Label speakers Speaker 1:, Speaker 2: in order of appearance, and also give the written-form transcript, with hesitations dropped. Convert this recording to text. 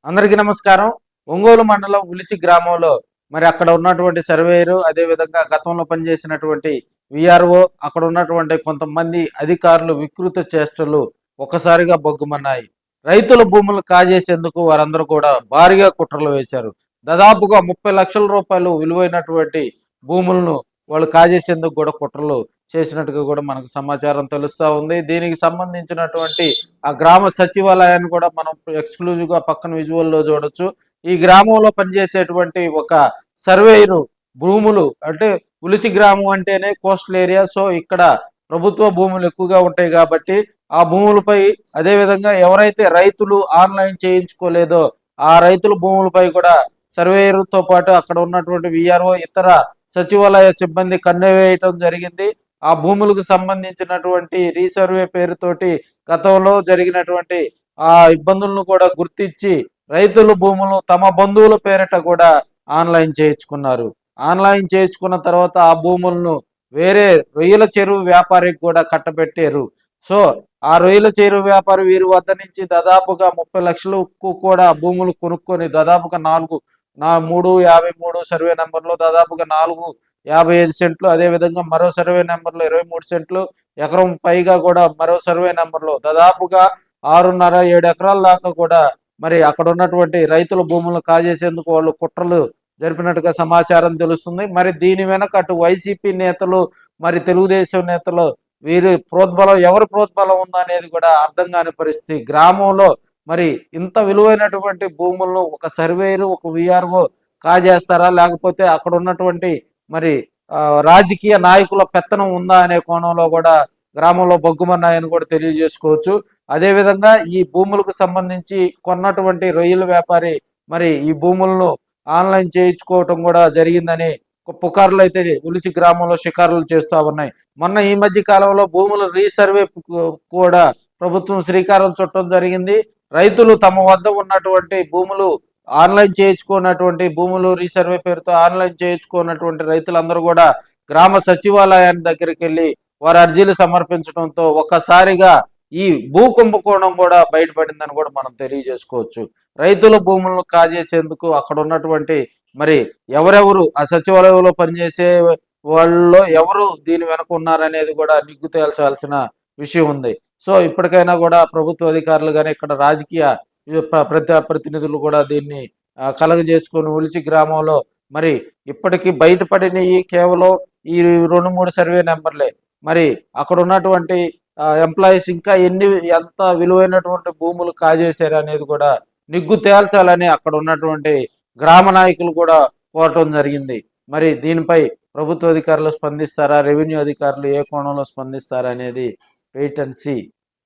Speaker 1: అందరికీ నమస్కారం. ఒంగోలు మండలం ఉలిచి గ్రామంలో మరి అక్కడ ఉన్నటువంటి సర్వేయరు, అదేవిధంగా గతంలో పనిచేసినటువంటి విఆర్ఓ, అక్కడ ఉన్నటువంటి కొంతమంది అధికారులు వికృత చేష్టలు ఒక్కసారిగా బొగ్గుమన్నాయి. రైతుల భూములు కాజేసేందుకు వారందరూ కూడా భారీగా కుట్రలు వేశారు. దాదాపుగా 30 లక్షల రూపాయలు విలువైనటువంటి భూములను వాళ్ళు కాజేసేందుకు కూడా కుట్రలు చేసినట్టుగా కూడా మనకు సమాచారం తెలుస్తా ఉంది. దీనికి సంబంధించినటువంటి ఆ గ్రామ సచివాలయాన్ని కూడా మనం ఎక్స్క్లూజివ్ గా పక్కన విజువల్ లో చూడొచ్చు. ఈ గ్రామంలో పనిచేసేటువంటి ఒక సర్వేయరు భూములు అంటే ఉలిచి గ్రామం అంటేనే కోస్టల్ ఏరియా. సో ఇక్కడ ప్రభుత్వ భూములు ఎక్కువగా ఉంటాయి కాబట్టి ఆ భూములపై, అదేవిధంగా ఎవరైతే రైతులు ఆన్లైన్ చేయించుకోలేదో ఆ రైతుల భూములపై కూడా సర్వేయర్తో పాటు అక్కడ ఉన్నటువంటి విఆర్ఓ, ఇతర సచివాలయ సిబ్బంది కన్నెవేయటం జరిగింది. ఆ భూములకు సంబంధించినటువంటి రీసర్వే పేరుతోటి గతంలో జరిగినటువంటి ఆ ఇబ్బందులను కూడా గుర్తించి రైతుల భూములు తమ బంధువుల పేరిట కూడా ఆన్లైన్ చేయించుకున్నారు. ఆన్లైన్ చేయించుకున్న తర్వాత ఆ భూములను వేరే రొయ్యల చెరువు వ్యాపారికి కూడా కట్టబెట్టారు. సో ఆ రొయ్యల చెరువు వ్యాపారి వీరి వద్ద నుంచి దాదాపుగా 30 లక్షలకు కూడా భూములు కొనుక్కొని దాదాపుగా 353 సర్వే నెంబర్లో దాదాపుగా 455 సెంట్లు, అదేవిధంగా మరో సర్వే నెంబర్లో 23 సెంట్లు, ఎకరం పైగా కూడా మరో సర్వే నెంబర్లో దాదాపుగా 6.5-7 ఎకరాల దాకా కూడా మరి అక్కడ ఉన్నటువంటి రైతుల భూములను కాజేసేందుకు వాళ్ళు కుట్రలు జరిపినట్టుగా సమాచారం తెలుస్తుంది. మరి దీని వెనక అటు వైసీపీ నేతలు, మరి తెలుగుదేశం నేతలు వీరి ప్రోద్బలం, ఎవరి ప్రోద్బలం ఉందనేది కూడా అర్థం కాని పరిస్థితి. గ్రామంలో మరి ఇంత విలువైనటువంటి భూములను ఒక సర్వేయరు, ఒక విఆర్ఓ కాజేస్తారా, లేకపోతే అక్కడ ఉన్నటువంటి మరి రాజకీయ నాయకుల పెత్తనం ఉందా అనే కోణంలో కూడా గ్రామంలో బొగ్గుమన్నాయని కూడా తెలియజేసుకోవచ్చు. అదేవిధంగా ఈ భూములకు సంబంధించి కొన్నటువంటి రొయ్యల వ్యాపారి మరి ఈ భూములను ఆన్లైన్ చేయించుకోవటం కూడా జరిగిందని పుకార్లు అయితే ఉలిచి గ్రామంలో షికారులు చేస్తూ ఉన్నాయి. మొన్న ఈ మధ్య కాలంలో భూముల రీసర్వే కూడా ప్రభుత్వం శ్రీకారం చుట్టడం జరిగింది. రైతులు తమ వద్ద ఉన్నటువంటి భూములు ఆన్లైన్ చేయించుకున్నటువంటి భూములు రీసర్వే పేరుతో ఆన్లైన్ చేయించుకున్నటువంటి రైతులందరూ కూడా గ్రామ సచివాలయాన్ని దగ్గరికి వెళ్ళి వారి అర్జీలు సమర్పించడంతో ఒక్కసారిగా ఈ భూ కుంభకోణం కూడా బయటపడిందని కూడా మనం తెలియజేసుకోవచ్చు. రైతుల భూములను కాజేసేందుకు అక్కడ ఉన్నటువంటి మరి ఎవరెవరు ఆ సచివాలయంలో పనిచేసే వాళ్ళలో ఎవరు దీని వెనక ఉన్నారనేది కూడా నిగ్గు తేల్చాల్సిన విషయం ఉంది. సో ఇప్పటికైనా కూడా ప్రభుత్వ అధికారులు కానీ ఇక్కడ రాజకీయ ప్రతినిధులు కూడా దీన్ని కలగజేసుకొని ఉలిచి గ్రామంలో మరి ఇప్పటికీ బయటపడినవి కేవలం ఈ 2-3 సర్వే నెంబర్లే. మరి అక్కడ ఉన్నటువంటి ఎంప్లాయీస్ ఇంకా ఎంత విలువైనటువంటి భూములు కాజేశారు అనేది కూడా నిగ్గు తేల్చాలని అక్కడ ఉన్నటువంటి గ్రామ నాయకులు కూడా కోరటం జరిగింది. మరి దీనిపై ప్రభుత్వ అధికారులు స్పందిస్తారా, రెవెన్యూ అధికారులు ఏ కోణంలో స్పందిస్తారా అనేది వెయిట్ అండ్ సీ.